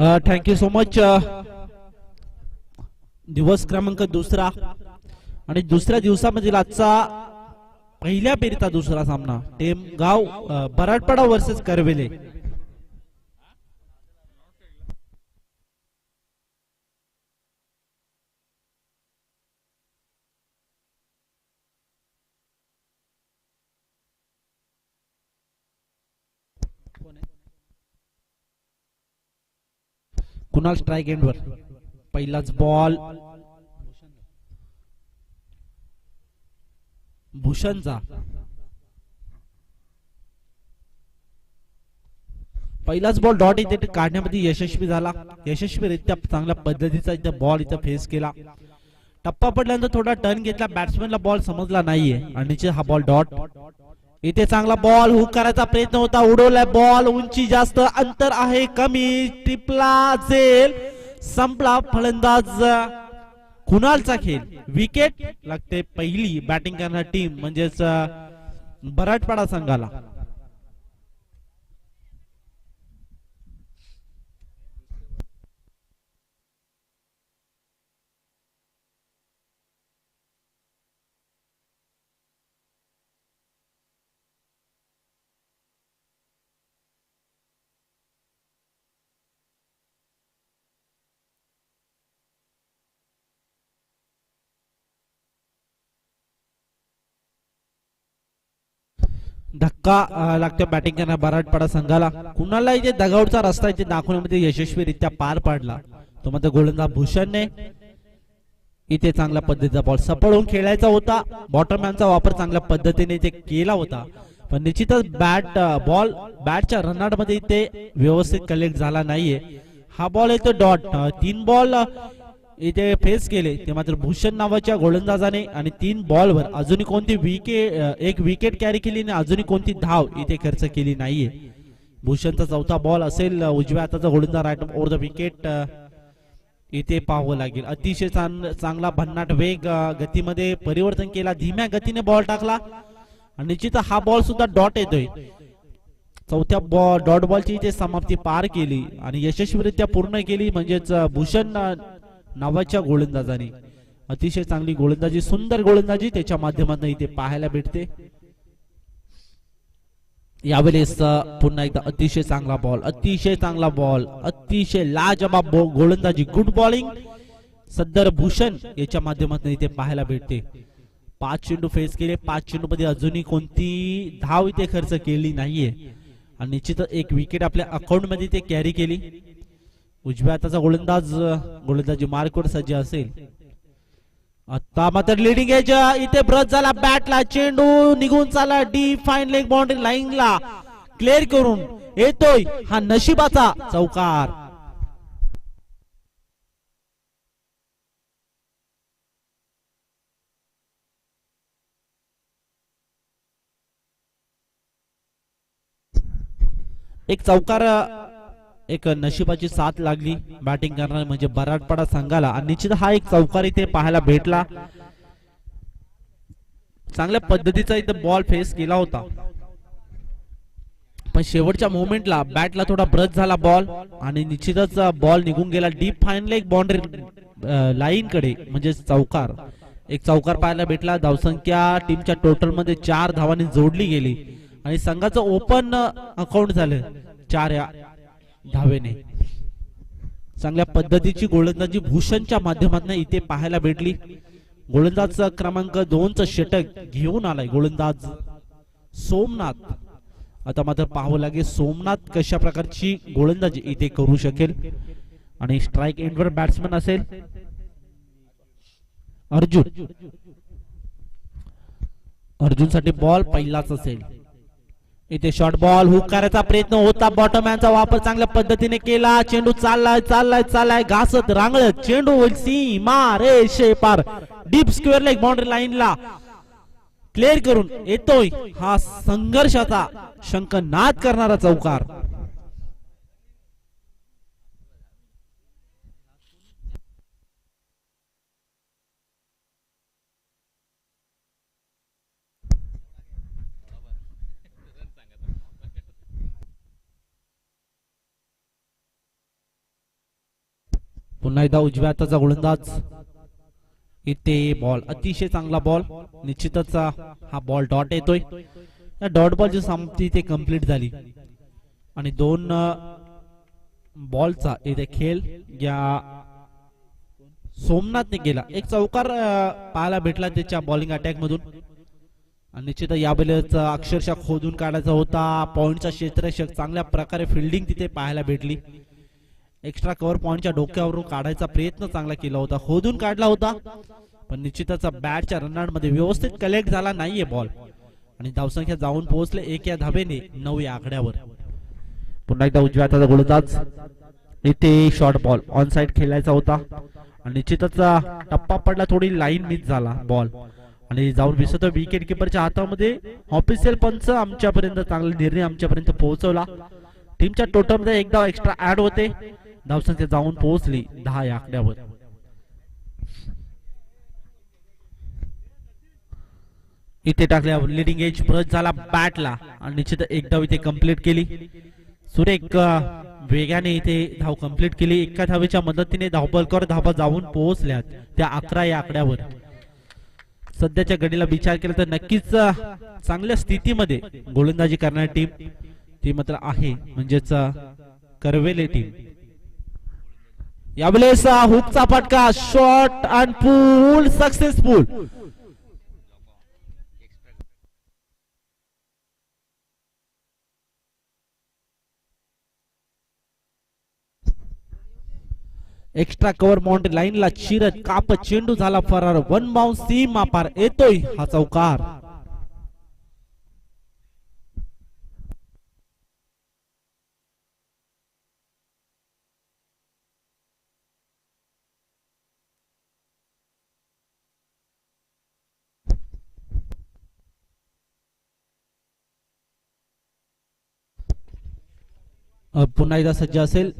Thank you so much. दिवस क्रमांक दुसरा आणि दुसऱ्या दिवसामधील आजचा पहिल्या फेरीचा दुसरा सामना टेम गाव बराडपाडा वर्सेस करवेले. कुणाल स्ट्राइक एंडवर. पहिलाच बॉल भूषणचा. पहिलाच बॉल डॉट इथे काढण्यामध्ये यशस्वी झाला. यशस्वीरित्या चांगल्या पद्धतीचा इथे बॉल इथे फेस केला. टप्पा पडल्यानंतर थोडा टर्न घेतला. बॅट्समॅनला बॉल समजला नाहीये आणि हा बॉल डॉट. इथे चांगला बॉल हुक करायचा प्रयत्न होता. उडवलाय बॉल. उंची जास्त, अंतर आहे कमी. टिपला जेल. संपला. फलंदाज कुणालचा खेळ. विकेट लागते पहिली बॅटिंग करणारी टीम म्हणजेच बराडपाडा संघाला. धक्का लागतो बॅटिंग करणाऱ्या बराडपाडा संघाला. कुणाला इथे दगावचा रस्ता इथे दाखवण्यामध्ये यशस्वीरित्या पार पाडला. तो मात्र गोलंदाज भूषणने इथे चांगल्या पद्धतीचा बॉल सफळ होऊन खेळायचा होता. बॉटरमॅनचा वापर चांगल्या पद्धतीने इथे केला होता, पण निश्चितच बॅटच्या रनआउट मध्ये इथे व्यवस्थित कलेक्ट झाला नाहीये. हा बॉल येतो डॉट. 3 बॉल इथे फेस केले ते मात्र भूषण नावाच्या गोलंदाजाने आणि 3 बॉलवर अजूनही कोणती एक विकेट कॅरी केली आणि अजूनही कोणती धाव इथे खर्च केली नाहीये. भूषणचा चौथा बॉल असेल. उजव्या हाताचा गोलंदाज राईट ओव्हर द विकेट इथे पाहावं लागेल. अतिशय चांगला भन्नाट वेग गतीमध्ये परिवर्तन केला. धीम्या गतीने बॉल टाकला आणि निश्चित हा बॉल सुद्धा डॉट येतोय. चौथ्या डॉट बॉलची इथे समाप्ती पार केली आणि यशस्वीरित्या पूर्ण केली म्हणजेच भूषण नावाच्या गोलंदाजाने. अतिशय चांगली गोलंदाजी, सुंदर गोलंदाजी त्याच्या माध्यमातून इथे पाहायला भेटते. यावेळेस पुन्हा एकदा अतिशय चांगला बॉल, अतिशय चांगला बॉल, अतिशय लाजवाब गोलंदाजी, गुड बॉलिंग सदर भूषण याच्या माध्यमातून इथे पाहायला भेटते. 5 चेंडू फेस केले. 5 चेंडू मध्ये अजूनही कोणती धाव इथे खर्च केली नाहीये आणि निश्चितच एक विकेट आपल्या अकाउंट मध्ये इथे कॅरी केली. उजव्या हाताचा गोलंदाजी मार्कवर सज्ज असेल. आता मात्र लिडिंग एज इथे ब्रश झाला बॅटला. चेंडू निघून चालला डीप फाईन लेग बाउंड्री लाईनला क्लिअर करून येतोय हा नशिबाचा चौकार. एक चौकार, एक नशिबाची साथ लागली बॅटिंग करणार म्हणजे बराडपाडा संघाला आणि निश्चित हा एक चौकार इथे पाहायला भेटला. चांगल्या पद्धतीचा इथे बॉल फेस केला होता, पण शेवटच्या मोमेंटला बॅटला थोडा ब्रश झाला बॉल आणि निश्चितच बॉल निघून गेला deep fine leg boundary line कडे म्हणजे चौकार. एक चौकार पाहायला भेटला. धावसंख्या टीमच्या टोटल मध्ये 4 धावांनी जोडली गेली आणि संघाचं ओपन अकाउंट झालं 4 या धावेने. चांगल्या पद्धतीची गोलंदाजी भूषणच्या माध्यमातून इथे पाहायला भेटली. गोलंदाज क्रमांक 2 चं षटक घेऊन आलाय गोलंदाज सोमनाथ. आता मात्र पाहावं लागेल सोमनाथ कशा प्रकारची गोलंदाजी इथे करू शकेल. आणि स्ट्राइक एंडवर बॅट्समन असेल अर्जुन. अर्जुन साठी बॉल पहिलाच असेल. इथे शॉर्ट बॉल हुक करायचा प्रयत्न होता. बॉटमॅनचा वापर चांगल्या पद्धतीने केला. चेंडू चाललाय घासत रांगळत चेंडू सीमा रेषे पार डीप स्क्वेअर लेग बाउंड्री लाईनला क्लिअर करून येतोय हा संघर्षाचा शंखनाद करणारा चौकार. पुन्हा एकदा उजव्या हाताचा गोलंदाज. इथे बॉल अतिशय चांगला बॉल. निश्चितच हा बॉल डॉट येतोय. या डॉट बॉलची समाप्ती इथे कंप्लीट झाली आणि दोन बॉलचा इथे खेळ या सोमनाथने केला. एक चौकार पाहायला भेटला त्याच्या बॉलिंग अटॅक मधून. निश्चित या बॉलचा अक्षरशः खोदून काढायचा होता. पॉइंटचा क्षेत्ररक्षक चांगल्या प्रकारे फिल्डिंग तिथे पाहायला भेटली. एक्स्ट्रा कव्हर पॉइंटच्या डोक्यावरून काढायचा प्रयत्न चांगला केला होता. खोदून काढला होता पण निश्चितच बॅटच्या रनआउट मध्ये व्यवस्थित कलेक्ट झाला नाहीये बॉल आणि धावसंख्या जाऊन पोहोचले 1 या धावेने 9 या आकड्यावर. पुन्हा एकदा उजव्या हाताचा गोलंदाज. इथे शॉर्ट बॉल ऑन साइड खेळायचा होता आणि निश्चितच टप्पा पडला. थोडी लाईन मिस झाला बॉल आणि जाऊन दिसत विकेट किपरच्या हातामध्ये. ऑफिशियल पंच आमच्यापर्यंत चांगला निर्णय आमच्यापर्यंत पोहोचवला. टीमच्या टोटल मध्ये एकदा एक्स्ट्रा ऍड होते. धावसंख्या जाऊन पोहोचली 10 या आकड्यावर. इथे टाकल्या लिडिंग एज ब्रश झाला बॅटला आणि निश्चित एक धाव इथे कंप्लीट केली. सुरेख वेगाने इथे धाव कंप्लीट केली. एका धावेच्या मदतीने धावपलकर धावा जाऊन पोहोचल्यात त्या 11 या आकड्यावर. सध्याच्या घडीला विचार केला तर नक्कीच चांगल्या स्थितीमध्ये गोलंदाजी करणारी टीम ती मात्र आहे म्हणजेच करवेले टीम. यावेळेस हुकचा फटका shot and pool successful. Extra cover boundary लाईनला चिरत कापत चेंडू झाला फरार. 1 बाउंस सीमा पार येतोय हा चौकार. पुन्हा एकदा सज्ज असेल.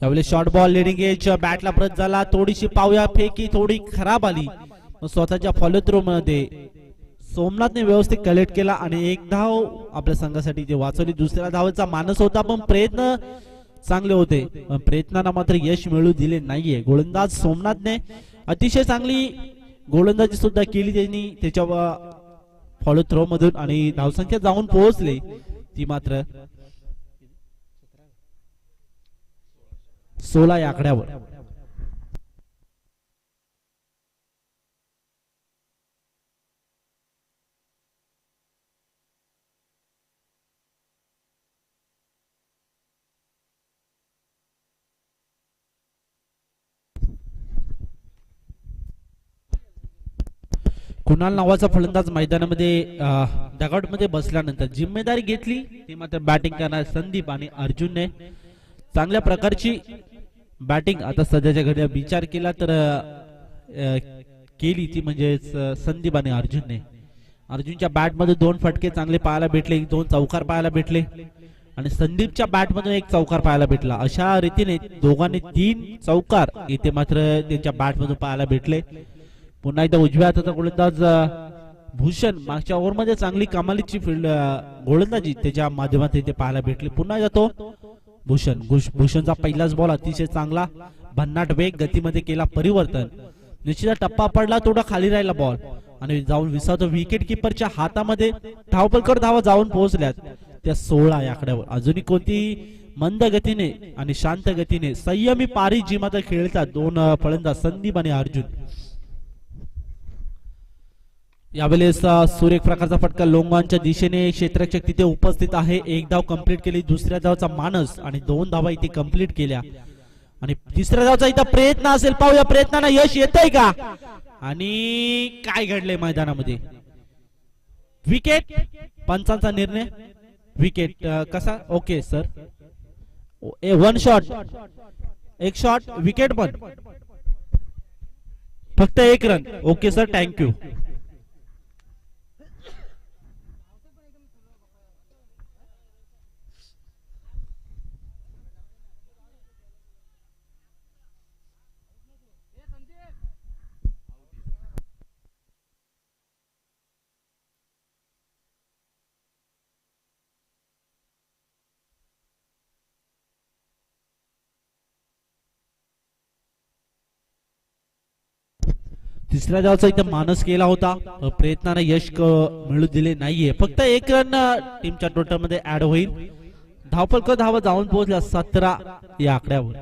यावेळी शॉर्ट बॉल लिडिंग एज बॅटला परत झाला. थोडीशी पावया फेकी थोडी खराब आली. स्वतःच्या फॉलो थ्रो मध्ये सोमनाथने व्यवस्थित कलेक्ट केला आणि एक धाव आपल्या संघासाठी ते वाचवली. दुसऱ्या धावेचा मानस होता पण प्रयत्न चांगले होते पण प्रयत्नांना मात्र यश मिळू दिले नाहीये. गोलंदाज सोमनाथने अतिशय चांगली गोलंदाजी सुद्धा केली त्यांनी त्याच्या फॉलो थ्रो मधून आणि धावसंख्या जाऊन पोहोचले ती मात्र 16 या आकड्यावर. कुणाल नावाचा फलंदाज मैदानामध्ये डगआउट मध्ये बसल्यानंतर जिम्मेदारी घेतली ती मात्र बॅटिंग करणारे संदीप आणि अर्जुनने. चांगल्या प्रकारची बॅटिंग आता सध्याच्या घडीला विचार केला तर केली ती म्हणजे संदीप आणि अर्जुनने. अर्जुनच्या बॅट मध्ये 2 फटके चांगले पाहायला भेटले. 2 चौकार पाहायला भेटले आणि संदीपच्या बॅट मधून 1 चौकार पाहायला भेटला. अशा रीतीने दोघांनी 3 चौकार इथे मात्र त्यांच्या बॅट मधून पाहायला भेटले. पुन्हा एकदा उजव्या हाताचा गोलंदाज भूषण मागच्या ओव्हर मध्ये चांगली कमालीची फील्ड गोलंदाजी त्याच्या माध्यमातून इथे पाहायला भेटली. पुन्हा जातो भूषणचा पहिलाच बॉल अतिशय चांगला भन्नाट वेग गतीमध्ये केला परिवर्तन. निश्चित टप्पा पडला थोडा खाली राहिला बॉल आणि जाऊन विसावतो विकेट किपरच्या हातामध्ये. धावपलकर धावा जाऊन पोहोचल्यात त्या 16 या आकड्यावर. अजूनही कोणती मंद गतीने आणि शांत गतीने संयमी पारी जी मात्र खेळतात 2 फलंदाज संदीप आणि अर्जुन. यावेळेस सुरेख प्रकारचा फटका लोंगांच्या दिशेने. क्षेत्ररक्षक तिथे उपस्थित आहे. 1 धाव कंप्लीट केली. दुसऱ्या धावचा मानस आणि 2 धावा इथे कंप्लीट केल्या आणि तिसऱ्या धावचा इथं प्रयत्न असेल. पाहूया प्रयत्नांना यश येतंय का आणि काय घडलंय मैदानामध्ये. विकेट पंचांचा निर्णय. विकेट कसा okay sir. 1 shot 1 shot wicket पण फक्त 1 रन. Okay sir thank you. तिसऱ्या धावाचा इथे मानस केला होता, प्रयत्नाने यश मिळू दिले नाहीये. फक्त एक रन टीमच्या टोटल मध्ये ऍड होईल. धावपल धावा जाऊन पोहोचल्या 17 या आकड्यावर.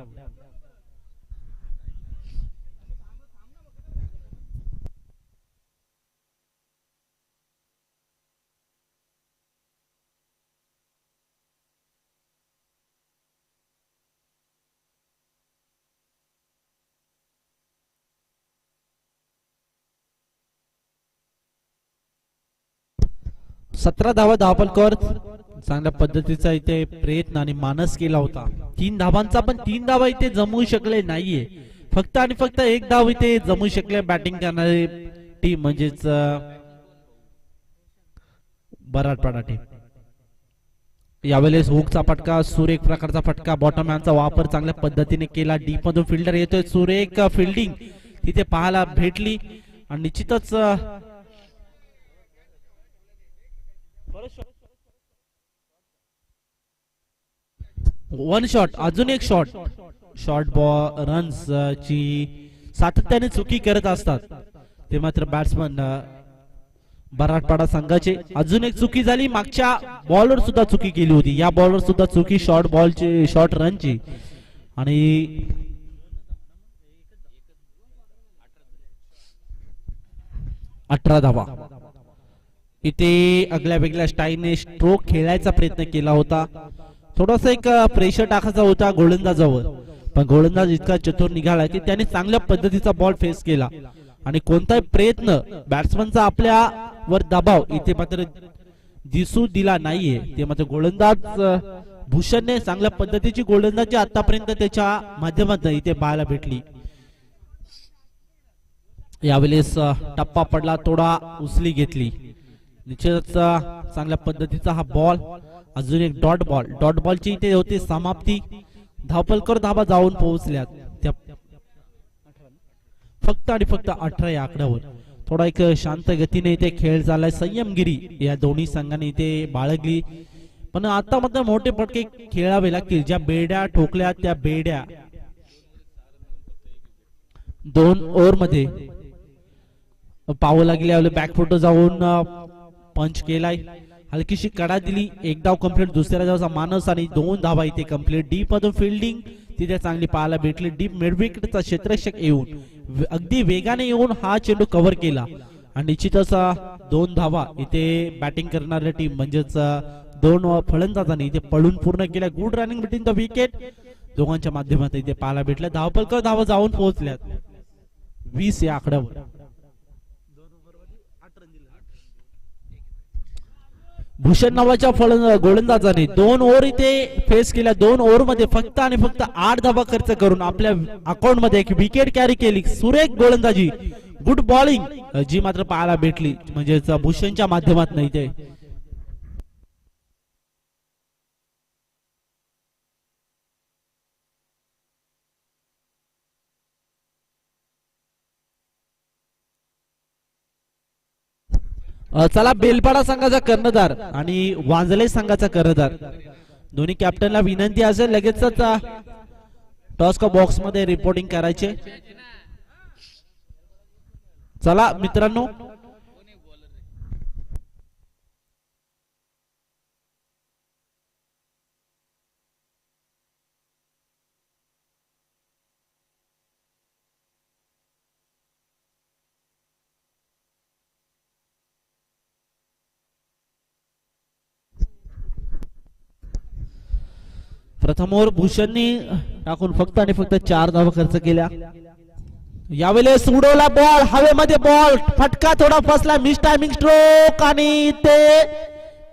सतरा धावा धावपलकर चांगल्या पद्धतीचा इथे प्रयत्न आणि मानस केला होता. 3 धावांचा पण 3 धावा इथे जमवू शकले नाहीये. फक्त आणि फक्त एक धाव इथे जमवू शकले बॅटिंग करणारी टीम म्हणजेच बराडपाडा टीम. यावेळेस हुकचा फटका, सुरेख प्रकारचा फटका, बॉटम हँडचा वापर चांगल्या पद्धतीने केला. डीप मधून फिल्डर येतोय, सुरेख फिल्डिंग तिथे पाहायला भेटली आणि निश्चितच वन शॉट, अजून एक शॉट, शॉर्ट बॉल रन्स ची सातत्याने चुकी करत असतात ते मात्र बॅट्समन बराडपाडा संघाचे. अजून एक चुकी झाली, मागच्या बॉलवर सुद्धा चुकी केली होती, या बॉलवर सुद्धा चुकी शॉर्ट बॉलची, शॉर्ट रनची. आणि 18 धावा इथे आगल्या वेगळ्या स्टाईलने स्ट्रोक खेळायचा प्रयत्न केला होता. थोडासा एक प्रेशर टाकायचा होता गोलंदाजावर, पण गोलंदाज इतका चतुर निघाला की त्याने चांगल्या पद्धतीचा बॉल फेस केला आणि कोणताही प्रयत्न बॅट्समनचा आपल्यावर दबाव इथे मात्र दिसू दिला नाहीये. ते मात्र गोलंदाज भूषणने चांगल्या पद्धतीची गोलंदाजी आतापर्यंत त्याच्या माध्यमातून इथे पाहायला भेटली. यावेळेस टप्पा पडला, थोडा उचली घेतली, निश्चितच चांगल्या पद्धतीचा हा बॉल. अजून एक डॉट बॉल, डॉट बॉलची इथे होती समाप्ती. धावपलकर धावा जाऊन पोहोचल्यात त्या फक्त आणि फक्त 18 या आकड्यावर. थोडा एक शांत गतीने इथे खेळ झालाय, संयमगिरी या दोन्ही संघांनी इथे बाळगली. पण आता मात्र मोठे फटके खेळावे लागतील. ज्या बेड्या ठोकल्या त्या बेड्या 2 ओव्हर मध्ये पावं लागली. बॅकफुट जाऊन पंच केलाय, हलकीशी कडा दिली, एक धाव कंप्लीट. दुसऱ्या धावाचा मानस आणि 2 धावा इथे कंप्लीट. डीप मधून फिल्डिंग तिथे चांगली पाहायला भेटली. डीप मिडविकेटचा क्षेत्ररक्षक येऊन अगदी वेगाने येऊन हा चेंडू कव्हर केला आणि निश्चितच 2 धावा इथे बॅटिंग करणारी टीम म्हणजेच 2 फलंदाजांनी इथे पळून पूर्ण केल्या. Good running between the wicket दोघांच्या माध्यमातून इथे पाहायला भेटलं. धावपलकर धावा जाऊन पोहोचल्यात 20 या आकड्यावर. भूषण नावाच्या गोलंदाजाने 2 ओव्हर इथे फेस केल्या. 2 ओव्हर मध्ये फक्त आणि फक्त 8 धावा खर्च करून आपल्या अकाउंट मध्ये एक विकेट कॅरी केली. सुरेख गोलंदाजी, गुड बॉलिंग जी मात्र पाहायला भेटली म्हणजेच भूषणच्या माध्यमातून इथे. चला, बेलपाडा संघाचा कर्णधार आणि वांजले संघाचा कर्णधार दोन्ही कॅप्टनला विनंती असेल लगेचच टॉस का बॉक्स मध्ये रिपोर्टिंग करायचे. चला मित्रांनो, प्रथम ओव्हर भूषणनी टाकून फक्त आणि फक्त 4 धावा खर्च केल्या. यावेळेस उडवला बॉल हवेमध्ये, बॉल फटका थोडा फसला, मिस टायमिंग स्ट्रोक आणि ते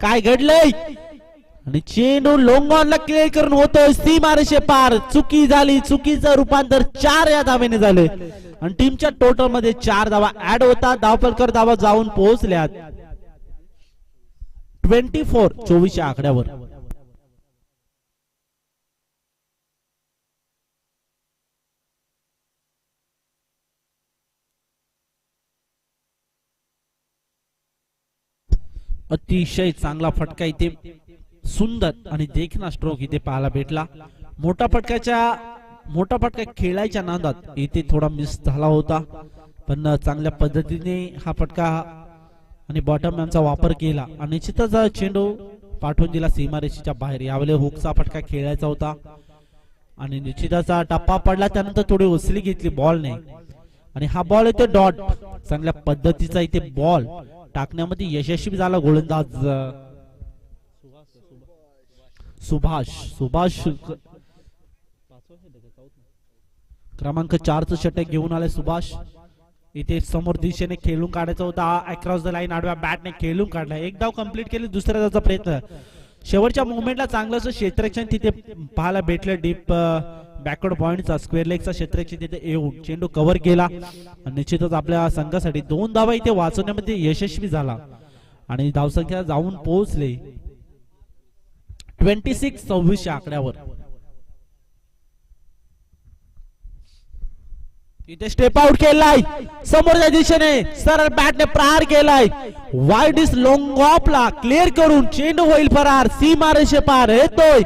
काय घडलंय आणि चेंडू लॉंग ऑनला क्लिअर करून होतोय सीमारेषे पार. चुकी झाली, चुकीचं रूपांतर 4 या धावेने झाले आणि टीमच्या टोटल मध्ये 4 धावा ऍड होता. धावपलकर धावा जाऊन पोहोचल्यात 24 या आकड्यावर. अतिशय चांगला फटका इथे, सुंदर आणि देखणा स्ट्रोक इथे पाहायला भेटला. मोठा फटका खेळायच्या नादात इथे थोडा मिस झाला होता. पण चांगल्या पद्धतीने हा फटका आणि बॉटम मॅनचा वापर केला आणि निश्चितच चेंडू पाठवून दिला सीमारेषेच्या बाहेर. यावेळी हुकचा फटका खेळायचा होता आणि निश्चितच टप्पा पडला. त्यानंतर थोडी उसली घेतली बॉलने आणि हा बॉल इथे डॉट. चांगल्या पद्धतीचा इथे बॉल टाकण्यामध्ये यशस्वी झाला गोलंदाज सुभाष क्रमांक 4चं षटक घेऊन आले सुभाष. इथे समोर दिशेने खेळून काढायचा होता. अक्रॉस द लाईन आडव्या बॅटने खेळून काढला. एक डाव कंप्लीट केली. दुसऱ्या डावचा प्रयत्न. शेवटच्या मुवमेंटला चांगलंच क्षेत्ररक्षण तिथे पाहायला भेटलं. डीप बॅकवर्ड पॉइंटचा स्क्वेअर लेगचा क्षेत्ररक्षण तिथे येऊन चेंडू कव्हर केला. निश्चितच आपल्या संघासाठी 2 धावा इथे वाचवण्यामध्ये यशस्वी झाला आणि धावसंख्या जाऊन पोहोचले 26-26 या आकड्यावर. इथे स्टेप आउट केलाय समोरच्या दिशेने सरळ बॅटने प्रहार केलाय. वाईड इस लॉंग ऑफला क्लिअर करून चेंडू होईल फरार. सीमारेषे पार येतोय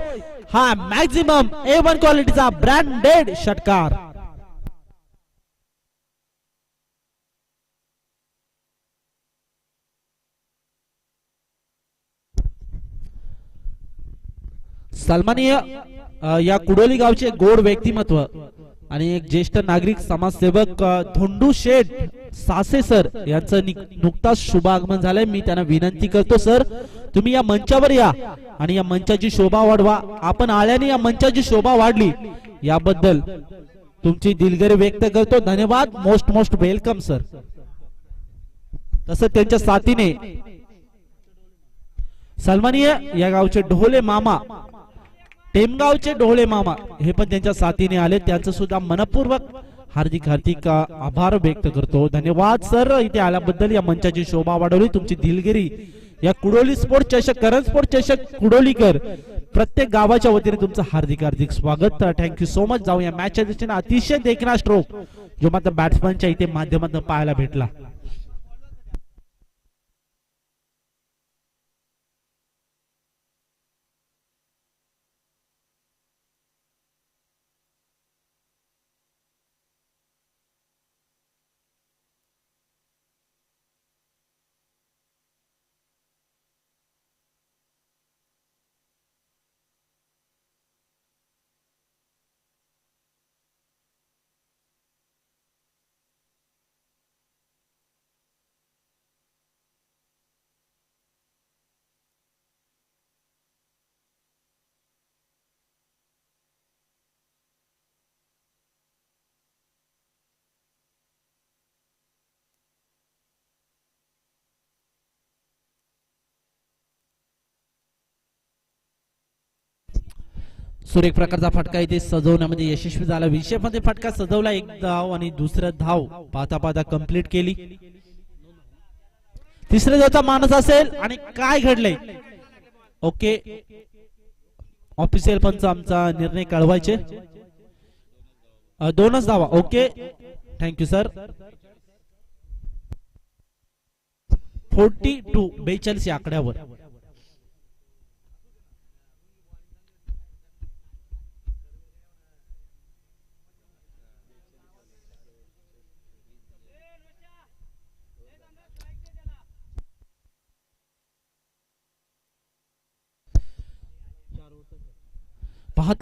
हा मॅक्झिमम A1 क्वालिटीचा ब्रँडेड षटकार. सन्माननीय या कुडोली गावचे गोड व्यक्तिमत्व आणि एक ज्येष्ठ नागरिक समाजसेवक धोंडू शेठ सासे सर यांचं नुकताच शुभागमन झालंय. मी त्यांना विनंती करतो सर तुम्ही या मंचावर या आणि या मंचाची शोभा वाढवा. आपण आल्याने या मंचाची शोभा वाढली याबद्दल तुमची दिलगिरी व्यक्त करतो. धन्यवाद. Most welcome sir. तसं त्यांच्या साथीने सन्माननीय या गावचे ढोले मामा टेमगावचे ढोळे मामा हे पण त्यांच्या साथीने आले. त्यांचं सुद्धा मनपूर्वक हार्दिक आभार व्यक्त करतो. धन्यवाद सर इथे आल्याबद्दल. या मंचाची शोभा वाढवली. तुमची दिलगिरी या कुडोली स्पोर्ट चषक करण स्पोर्ट चषक कुडोलीकर प्रत्येक गावाच्या वतीने तुमचं हार्दिक स्वागत. Thank you so much. जाऊ या मॅचच्या दृष्टीने अतिशय देखणा स्ट्रोक जो मात्र बॅट्समनच्या इथे माध्यमातून पाहायला भेटला. सुरेख प्रकारचा फटका इथे सजवण्यामध्ये यशस्वी झाला. विषयामध्ये फटका सजवला. एक धाव आणि दुसरा धाव पाहता कंप्लीट केली. तिसऱ्या धावचा मानस असेल आणि काय घडलंय ओके ऑफिशियल पंच आमचा निर्णय कळवायचे. 2च धावा ओके. Thank you sir. 42 या आकड्यावर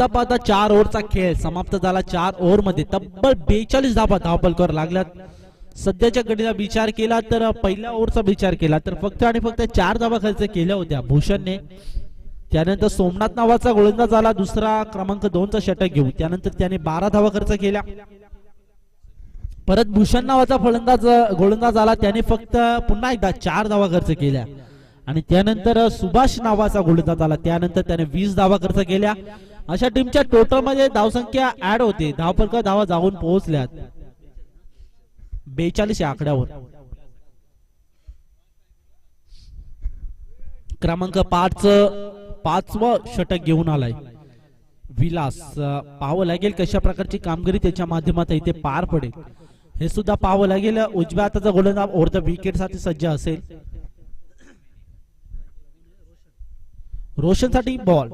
पाहता 4 ओव्हरचा खेळ समाप्त झाला. 4 ओव्हर मध्ये तब्बल 42 धावा धावपलकर लागल्यात. सध्याच्या घडीला विचार केला तर पहिल्या ओव्हरचा विचार केला तर फक्त 4 धावा खर्च केल्या होत्या भूषणने. त्यानंतर सोमनाथ नावाचा गोलंदाज आला दुसरा क्रमांक 2चा षटक घेऊन. त्यानंतर त्याने 12 धावा खर्च केल्या. परत भूषण नावाचा गोलंदाज आला. त्याने फक्त पुन्हा एकदा 4 धावा खर्च केल्या आणि त्यानंतर सुभाष नावाचा गोलंदाज आला. त्यानंतर त्याने 20 धावा खर्च केल्या. अशा टीमच्या टोटल मध्ये धावसंख्या ऍड होते. धावपलकर धावा जाऊन पोहोचल्यात 42 या आकड्यावर. क्रमांक 5चं षटक घेऊन आलाय विलास. पाहावं लागेल कशा प्रकारची कामगिरी त्याच्या माध्यमातून इथे पार पडेल हे सुद्धा पाहावं लागेल. उजव्या हाताचा गोलंदाज ओव्हर विकेट साठी सज्ज असेल. रोशन साठी बॉल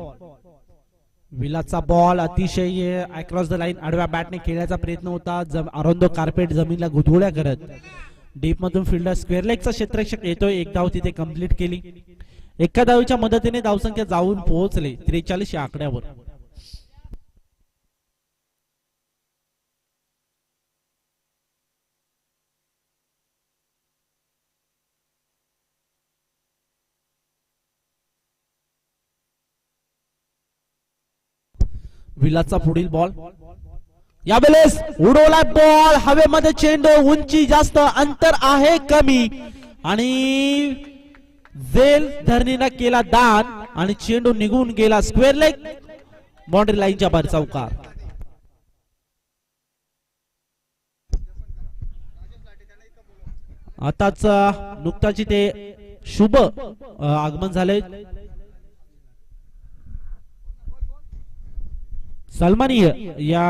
विलासचा बॉल अतिशय अक्रॉस द लाईन आडव्या बॅटने खेळण्याचा प्रयत्न होता. अरोंदो कार्पेट जमीनला गुदगुळ्या करत डीप मधून फिल्डर स्क्वेअर लेगचा क्षेत्ररक्षक येतोय. एक धाव तिथे कंप्लीट केली. एका धावीच्या मदतीने धावसंख्या जाऊन पोहोचले 43 या आकड्यावर. विलासचा पुढील बॉल यावेळेस उडवला बॉल हवेमध्ये. चेंडू उंची जास्त अंतर आहे कमी आणि झेल धरणीला केला दान आणि चेंडू निघून गेला स्क्वेअर लेग बाउंड्री लाईनच्या बाहेर चौकार. आताच नुकताच ते शुभ आगमन झाले. सन्माननीय या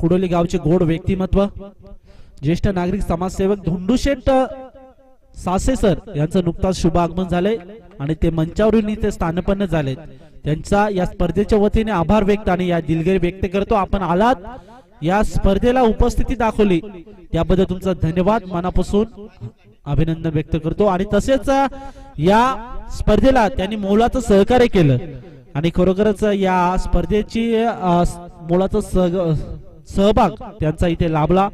कुडोली गावचे गोड व्यक्तिमत्व ज्येष्ठ नागरिक समाजसेवक धोंडूशेठ सासे सर यांचं नुकताच शुभ आगमन झाले आणि ते मंचावरून इथे स्थानपन्न झाले. त्यांचा या स्पर्धेच्या वतीने आभार व्यक्त आणि या दिलगिरी व्यक्त करतो. आपण आलात या स्पर्धेला उपस्थिती दाखवली त्याबद्दल तुमचा धन्यवाद मनापासून अभिनंदन व्यक्त करतो. आणि तसेच या स्पर्धेला त्यांनी मोलाचं सहकार्य केलं आणि खरोखरच या स्पर्धेची मोलाचा सहभाग त्यांचा इथे लाभला.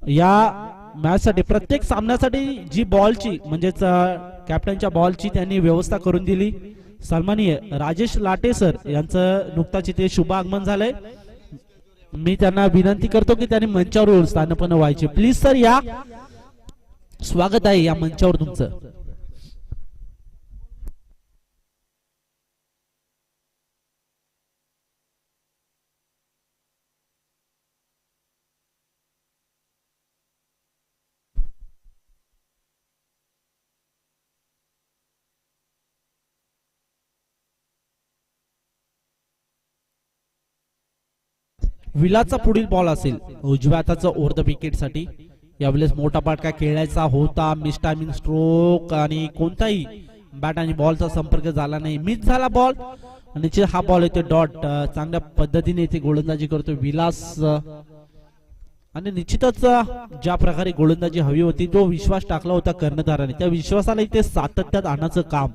या मॅच साठी प्रत्येक सामन्यासाठी जी बॉलची म्हणजेच कॅप्टनच्या बॉलची त्यांनी व्यवस्था करून दिली. सन्माननीय राजेश लाटे सर यांचं नुकताच इथे शुभ आगमन झालंय. मी त्यांना विनंती करतो की त्यांनी मंचावर स्थानपन्न व्हायचे. प्लीज सर या, स्वागत आहे या मंचावर तुमचं. विलासचा पुढील बॉल असेल उजव्या हाताचा ओव्हर द विकेट साठी. यावेळेस मोठा पाटका खेळायचा होता. मिस टायमिंग स्ट्रोक आणि कोणताही बॅट आणि बॉलचा संपर्क झाला नाही. मिस झाला बॉल आणि हा बॉल येतो डॉट. चांगल्या पद्धतीने इथे गोलंदाजी करतो विलास आणि निश्चितच ज्या प्रकारे गोलंदाजी हवी होती तो विश्वास टाकला होता कर्णधाराने त्या विश्वासाला इथे सातत्यात आणायचं काम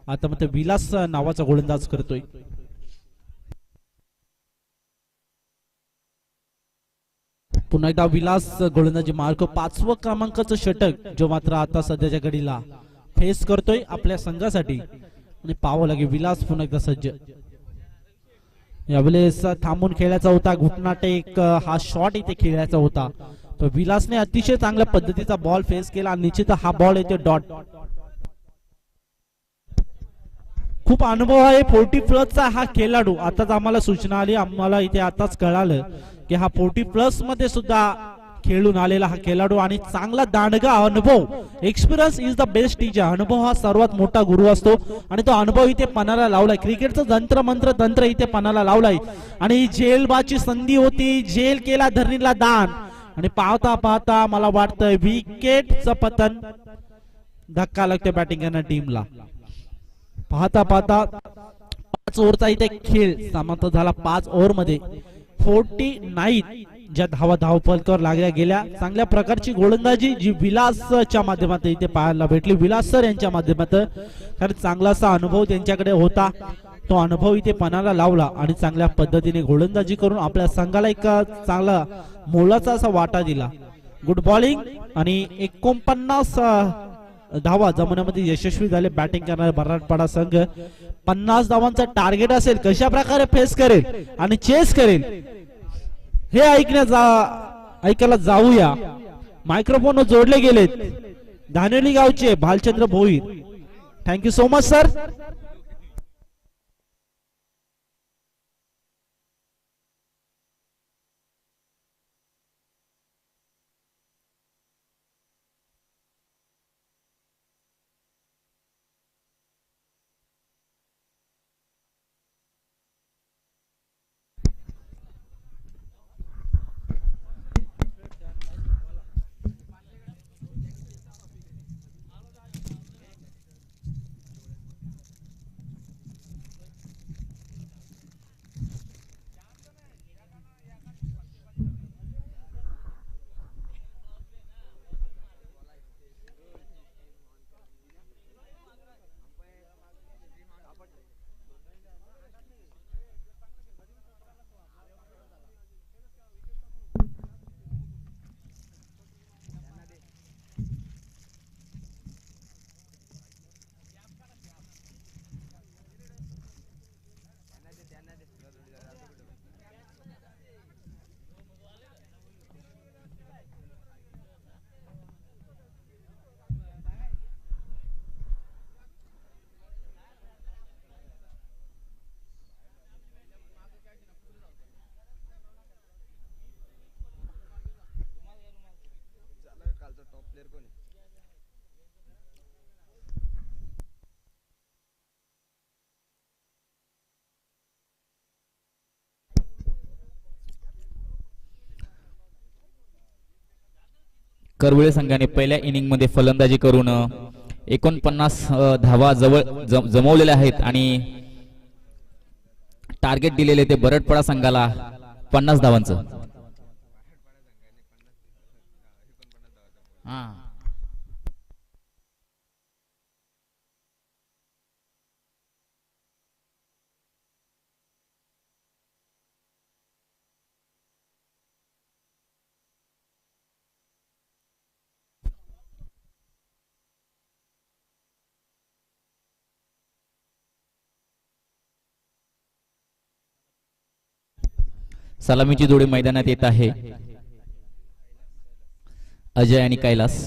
आता मग विलास नावाचा गोलंदाज करतोय. पुन्हा एकदा विलास गोलंदाजी मार्क 5वं क्रमांकाचं षटक जो मात्र आता सध्याच्या घडीला फेस करतोय आपल्या संघासाठी आणि पाहावं लागेल. विलास पुन्हा एकदा सज्ज. यावेळेस थांबून खेळायचा होता. घुटना टेक हा शॉट इथे खेळायचा होता. तर विलासने अतिशय चांगल्या पद्धतीचा बॉल फेस केला. निश्चित हा बॉल येतो डॉट. खूप अनुभव आहे 40+ हा खेळाडू. आताच आम्हाला सूचना आली, आम्हाला इथे आताच कळालं की हा 40+ मध्ये सुद्धा खेळून आलेला हा खेळाडू आणि चांगला दांडगा अनुभव. Experience is the best teacher. अनुभव हा सर्वात मोठा गुरु असतो आणि तो अनुभव इथे पणाला लावलाय. क्रिकेटचं तंत्र इथे पणाला लावलाय आणि झेलबाची संधी होती. झेल केला धरणीला दान आणि पाहता पाहता मला वाटतं विकेटचं पतन. धक्का लागतो बॅटिंग करणाऱ्या टीमला. पाहता पाहता 5 ओव्हरचा इथे खेळ समाप्त झाला. 5 ओव्हर मध्ये 49 ज्या धावपलकावर लागल्या गेल्या. चांगल्या प्रकारची गोलंदाजी जी विलासच्या माध्यमातून इथे पाहायला भेटली. विलास सर यांच्या माध्यमातून कारण चांगलासा अनुभव त्यांच्याकडे होता. तो अनुभव इथे पणाला लावला आणि चांगल्या पद्धतीने गोलंदाजी करून आपल्या संघाला एक चांगला मोलाचा असा वाटा दिला. गुड बॉलिंग आणि 49 धावा जमवण्यामध्ये यशस्वी झाले बॅटिंग करणारे मराठवाडा संघ. 50 धावांचा टार्गेट असेल कशा प्रकारे फेस करेल आणि चेस करेल हे ऐकायला जाऊया. मायक्रोफोन जोडले गेलेत धानेली गावचे Bhalchandra Bhoir. Thank you so much sir. Karavale संघाने पहिल्या इनिंग मध्ये फलंदाजी करून 49 धावा जमवलेल्या आहेत आणि टार्गेट दिलेले ते बरडपडा संघाला 50 धावांचं. सलामीची जोडी मैदानात येत आहे. अजय आणि कैलास.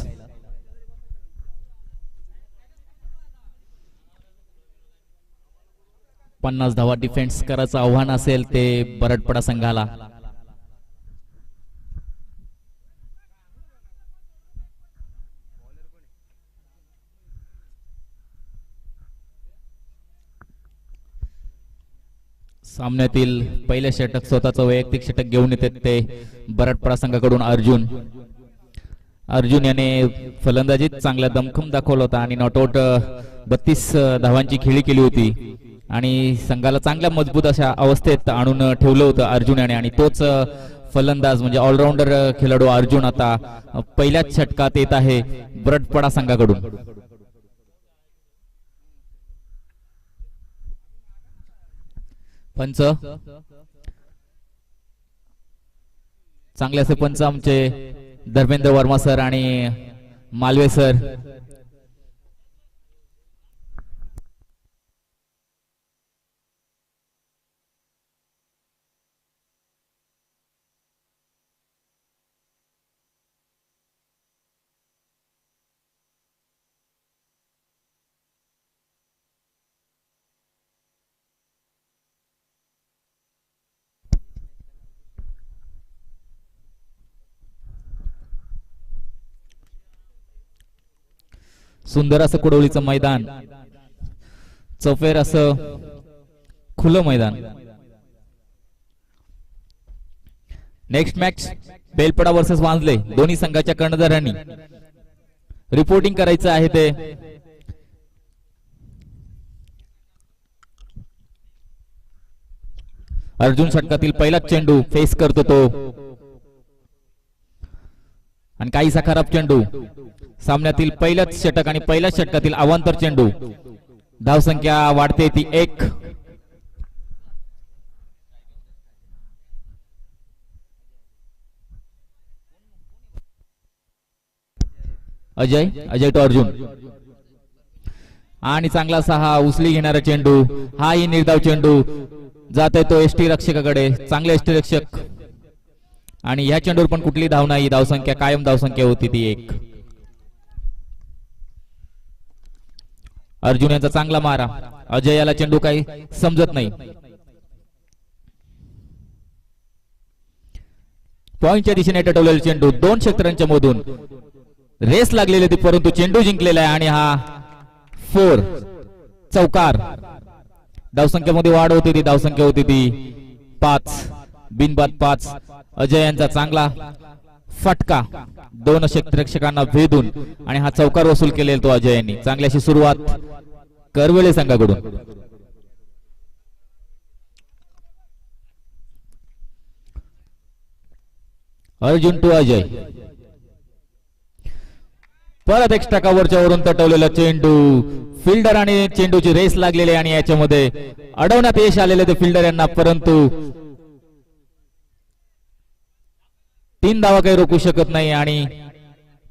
पन्नास धावा डिफेन्स करायचं आव्हान असेल ते बरडपडा संघाला. सामन्यातील पहिले षटक स्वतःचं वैयक्तिक षटक घेऊन येतात ते बरडपडा संघाकडून अर्जुन याने फलंदाजीत चांगला दमखम दाखवला होता आणि नॉट आउट 32 धावांची खेळी केली होती आणि संघाला चांगल्या मजबूत अशा अवस्थेत आणून ठेवलं होतं अर्जुन याने. आणि तोच फलंदाज म्हणजे ऑलराऊंडर खेळाडू अर्जुन आता पहिल्याच षटकात येत आहे बरडपडा संघाकडून. पंच चांगले असे पंच आमचे धर्मेंद्र वर्मा सर आणि मालवे सर. सुंदर असं कुडवलीचं मैदान, चौफेर असं खुलं मैदान. Next match Belpada versus Wanjale, दोन्ही संघाच्या कर्णधारांनी रिपोर्टिंग करायचं आहे ते अर्जुन षटकातील पहिलाच चेंडू फेस करतो तो आणि काहीसा खराब चेंडू. सामन्यातील पहिलाच षटक आणि पहिल्याच षटकातील अवांतर चेंडू. धावसंख्या वाढते ती 1. अजय टू अर्जुन आणि चांगला सहा उचली घेणारा चेंडू. हाही निर्धाव चेंडू जात आहे तो एसटी रक्षकाकडे. चांगले एसटी रक्षक आणि ह्या चेंडूवर पण कुठली धाव नाही. धावसंख्या कायम धावसंख्या होती ती 1. अर्जुन यांचा चांगला मारा. अजय याला चेंडू काही समजत नाही. पॉइंटच्या दिशेने टटवलेला चेंडू 2 क्षेत्रांच्या मधून रेस लागलेली होती परंतु चेंडू जिंकलेला आहे आणि हा 4 चौकार. धावसंख्येमध्ये वाढ होती ती धावसंख्या होती ती 5 बिनबाद 5. अजय यांचा चांगला फटका 2 क्षेत्ररक्षकांना भेदून आणि हा चौकार वसूल केलेला तो अजय यांनी. चांगली अशी सुरुवात करवेळे संघाकडून. अर्जुन टू अजय. परत एक्स्ट्रा कव्हरच्या वरून तटवलेला चेंडू. फिल्डर आणि चेंडूची रेस लागलेली आणि याच्यामध्ये अडवण्यात यश आलेले ते फिल्डर यांना परंतु 3 धावा काही रोखू शकत नाही आणि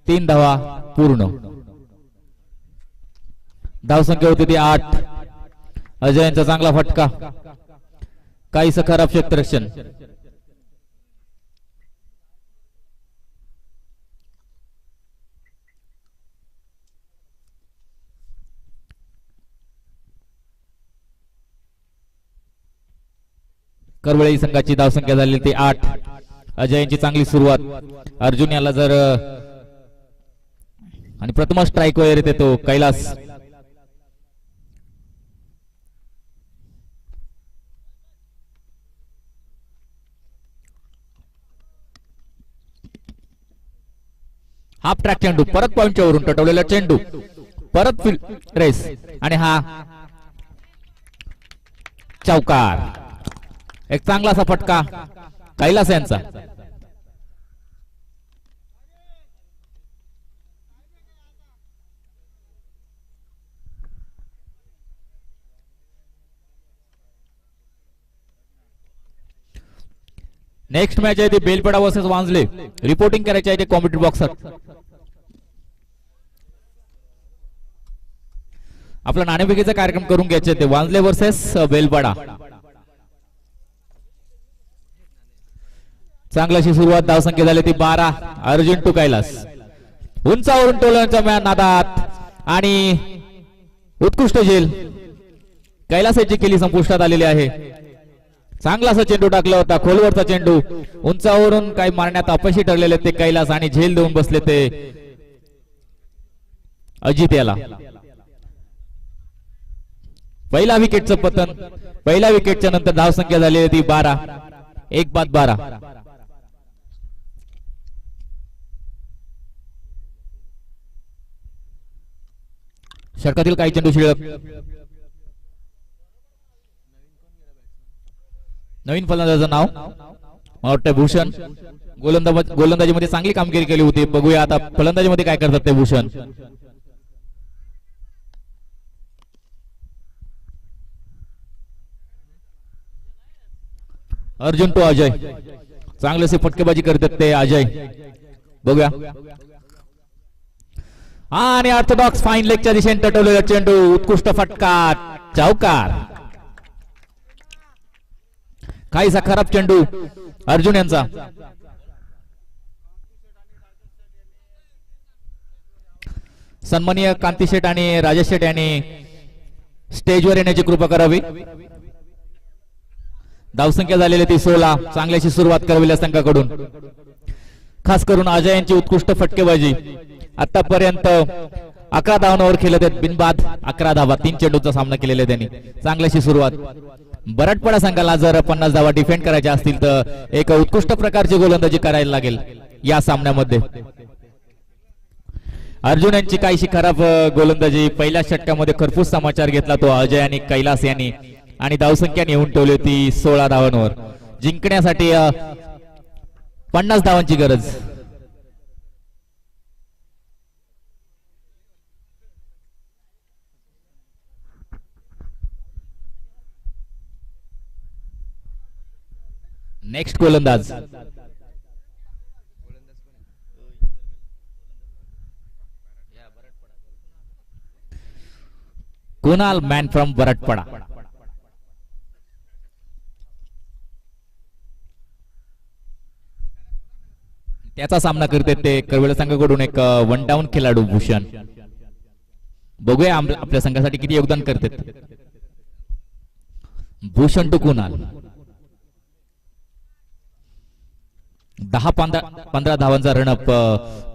3 धावा पूर्ण. धावसंख्या होती ती 8. अजय यांचा चांगला फटका काहीसं खराब क्षेत्ररक्षण. करवळी संघाची धावसंख्या झाली ती 8. अजय यांची चांगली सुरुवात. अर्जुन याला जर आणि प्रथम स्ट्राइक वर येते तो कैलास. हाफ ट्रॅक चेंडू परत पॉइंटच्या वरून टटवलेला चेंडू परत रेस आणि हा चौकार. एक चांगला असा फटका कैलास यांचा. नेक्स्ट मॅच आहे ती बेलपेडा वर्सेस वांजले. रिपोर्टिंग करायची आहे ते कॉमेंट्री बॉक्सात. आपला नाणेफेकीचा कार्यक्रम करून घ्यायचे ते वांजले वर्सेस बेलपाडा. चांगल्याशी सुरुवात. धावसंख्या झाली ती 12. अर्जुन टू कैलास उंचावरून टोलांच्या मॅन नादात आणि उत्कृष्ट झेल कैलासाची केली संपुष्टात आलेली आहे. चांगला असा चेंडू टाकला होता खोलवरचा चेंडू उंचावरून काही मारण्यात अपयशी ठरलेले ते कैलास आणि झेल देऊन बसले ते अजित याला. पहिला विकेटचं पतन. पहिल्या विकेटच्या नंतर धावसंख्या झाली ती 12. 1-12. षटकातील काही चेंडू शिल्लक. नवीन फलंदाजाचं नाव मला वाटतं भूषण. गोलंदाजीमध्ये चांगली कामगिरी केली होती. बघूया आता फलंदाजीमध्ये काय करतात ते भूषण. अर्जुन टू अजय. चांगलेसे फटकेबाजी करतात ते अजय. बघूया. आणि ऑर्थोडॉक्स फाईन लेगच्या दिशेने टटवलेला चेंडू उत्कृष्ट फटका चौकार. काहीसा खराब चेंडू अर्जुन यांचा. सन्माननीय कांती शेठ आणि राजेश शेठ यांनी स्टेजवर येण्याची कृपा करावी. धावसंख्या झालेली ती 16. चांगल्याशी सुरुवात करावी संघाकडून. खास करून अजय यांची उत्कृष्ट फटकेबाजी. आतापर्यंत 11 धावांवर खेळले आहेत बिनबाद. 11 धावा 3 चेंडूचा सामना केलेला त्यांनी. चांगल्याशी सुरुवात. बराटपाडा संघाला जर 50 धावा डिफेंड करायच्या असतील तर एक उत्कृष्ट प्रकारची गोलंदाजी करायला लागेल या सामन्यामध्ये. अर्जुन यांची काहीशी खराब गोलंदाजी. पहिल्या षटकामध्ये खरपूस समाचार घेतला तो अजय आणि कैलास यांनी आणि धावसंख्या नेऊन ठेवली होती 16 धावांवर. जिंकण्यासाठी 50 धावांची गरज. नेक्स्ट गोलंदाज कुणाल मॅन फ्रॉम बराटपाडा. त्याचा सामना करते ते करवेला संघाकडून एक 1 डाऊन खेळाडू भूषण. बघूया आपल्या संघासाठी किती योगदान करते भूषण टू कुणाल. 10-15 धावांचा रनअप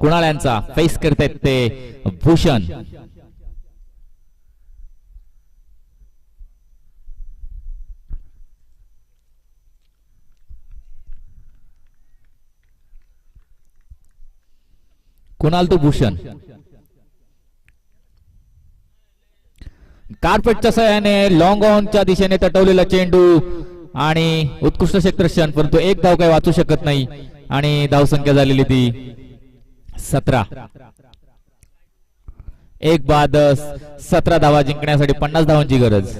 कुणाल यांचा. फेस करतायत ते भूषण. कुणाल तो भूषण. कार्पेटच्या सहाय्याने लॉंग ऑनच्या दिशेने तटवलेला चेंडू आणि उत्कृष्ट क्षेत्ररक्षण. परंतु एक धाव काही वाचू शकत नाही आणि धावसंख्या झालेली ती 17. 1-17 धावा जिंकण्यासाठी 50 धावांची गरज.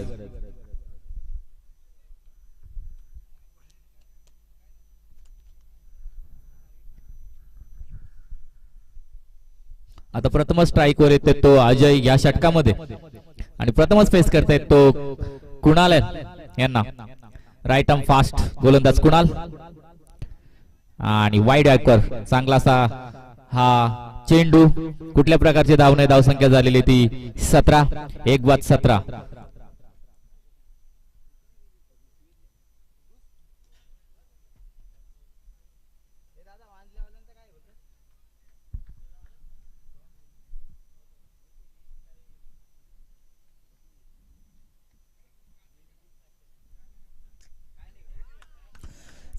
आता प्रथमच स्ट्राईक वर येते तो अजय या षटकामध्ये आणि प्रथमच फेस करतायत तो कुणाल यांना. राईट आर्म फास्ट गोलंदाज कुणाल आणि वाईड ॲक्वर. चांगला असा हा चेंडू. कुठल्या प्रकारची धाव नाही. धावसंख्या झालेली ती 17. 1-17.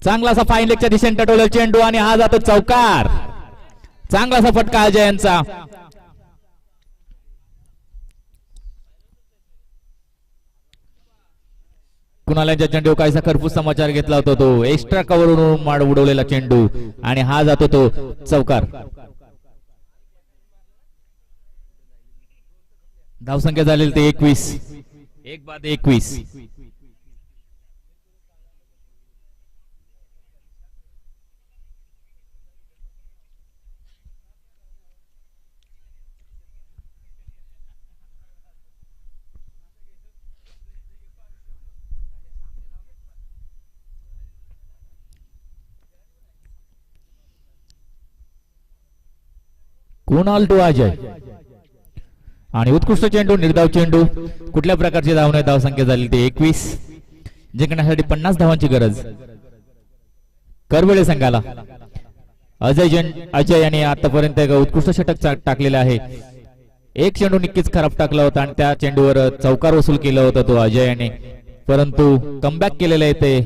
चांगला असा फाईन लेगच्या दिशेने टटवलेला चेंडू आणि हा जातो चौकार. चांगलासा फटका अजय यांचा. कुणाल यांच्या चेंडू काहीसा खरपूस समाचार घेतला होता तो एक्स्ट्रा कव्हरवरून माड उडवलेला चेंडू आणि हा जातो तो चौकार. धावसंख्या झालेली ते 21. 1-21. कुणाल टू अजय आणि उत्कृष्ट चेंडू निर्धाव चेंडू. कुठल्या प्रकारची धावणे धावसंख्या झाली ते 21. जिंकण्यासाठी 50 धावांची गरज करवेळे संघाला. अजय यांनी आतापर्यंत एक उत्कृष्ट षटक टाकलेलं आहे. एक चेंडू नक्कीच खराब टाकला होता आणि त्या चेंडूवर चौकार वसूल केला होता तो अजय याने, परंतु कमबॅक केलेलं आहे ते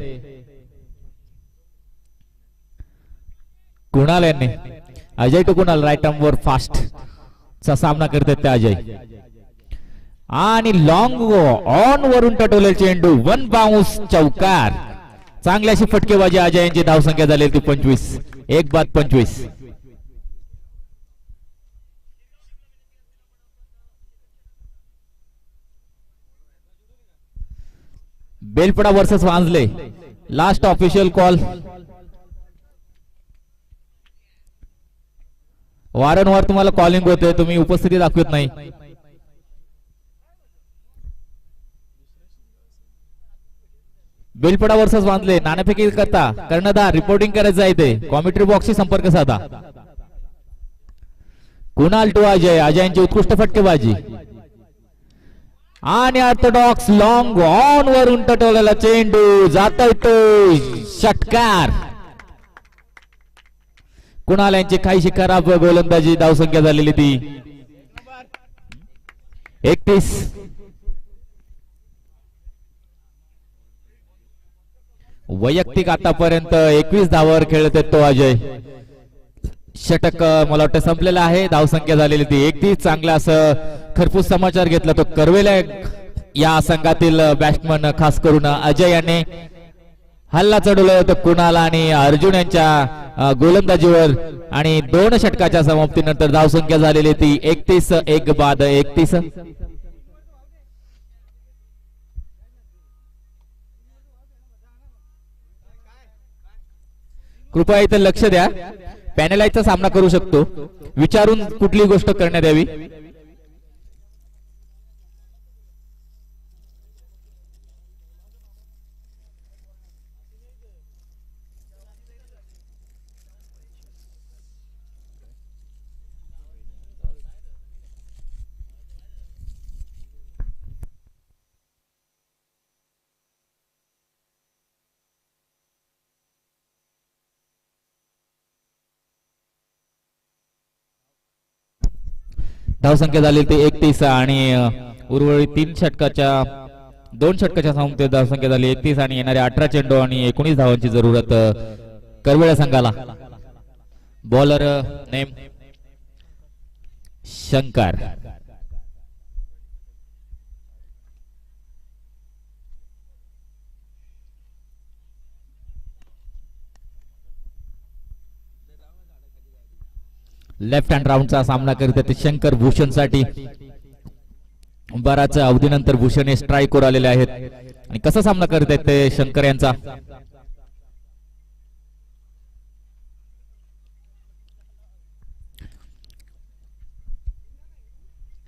कुणाल यांनी. Ajay to Kunal right arm वर फास्ट चा सामना करतात ते अजय आणि लॉंग ऑन वरून टटवले चेंडू 1 बाउन्स चौकार. चांगली अशी फटकेबाजी अजय यांची. धावसंख्या झाली ती 25. 1-25. Belpada versus Wanjale. Last official call. वारंवार तुम्हाला कॉलिंग होते, तुम्ही उपस्थिती दाखवत नाही. बेलपडा वर्सेस वांजले. नाणेफेकी करता कर्णधार रिपोर्टिंग करायचं आहे ते कॉमेंट्री बॉक्सशी संपर्क साधा. कुणाल टू अजय. अजयांची उत्कृष्ट फटकेबाजी आणि ऑर्थोडॉक्स लॉंग ऑन वरून टटवलेला चेंडू जातोय तो षटकार. कुणाल यांची काहीशी खराब गोलंदाजी. धावसंख्या झालेली ती 31. वैयक्तिक आतापर्यंत 21 धावावर खेळत तो अजय. षटक मला वाटतं संपलेलं आहे. धावसंख्या झालेली ती 31. चांगला असं खरपूस समाचार घेतला तो करवेला या संघातील बॅट्समन खास करून अजय याने हल्ला चढवला होता कुणाल आणि अर्जुन यांच्या गोलंदाजीवर आणि 2 षटकाच्या समाप्तीनंतर धावसंख्या झालेली ती 31. 1-31. कृपया इथे लक्ष द्या. पॅनलाइजचा सामना करू शकतो, विचारून कुठली गोष्ट करण्यात यावी. धावसंख्या झाली ती 31 आणि उर्वरित 2 षटकाच्या समाप्तीत धावसंख्या झाली 31 आणि येणारे 18 चेंडू आणि 19 धावांची जरूरत करवेळा संघाला. Bowler name Shankar. Left hand राऊंडचा सामना करत आहेत शंकर भूषण साठी. बराच अवधीनंतर भूषण हे स्ट्राईक वर आलेले आहेत आणि कसा सामना करत आहेत ते शंकर यांचा.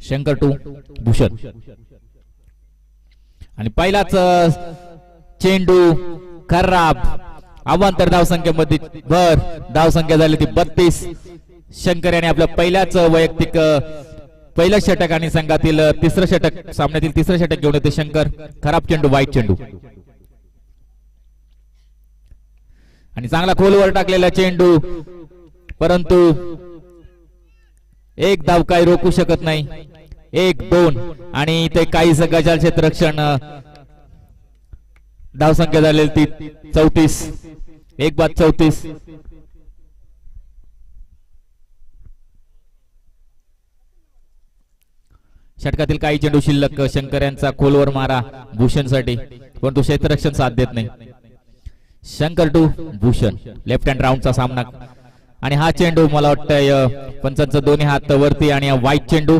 शंकर टू भूषण आणि पहिलाच चेंडू खराब. अवांतर धावसंख्येमध्ये भर. धावसंख्या झाली ती 32. शंकर याने आपल्या पहिल्याच वैयक्तिक पहिलं षटक आणि संघातील तिसरं षटक, सामन्यातील तिसरं षटक घेऊन येते शंकर. खराब चेंडू, वाईट चेंडू आणि चांगला खोलवर टाकलेला चेंडू, परंतु एक धाव काही रोखू शकत नाही. 1-2 आणि इथे काहीच गजाल क्षेत्ररक्षण. धावसंख्या झालेली ती 34. 1-34. षटकातील काही चेंडू शिल्लक. शंकर यांचा खोलवर मारा भूषणसाठी, परंतु क्षेत्ररक्षण साथ देत नाही. Shankar to Bhushan, left hand राऊंडचा सामना. आणि हा चेंडू मला वाटतं पंचांचं दोन्ही हात वरती आणि वाईट चेंडू.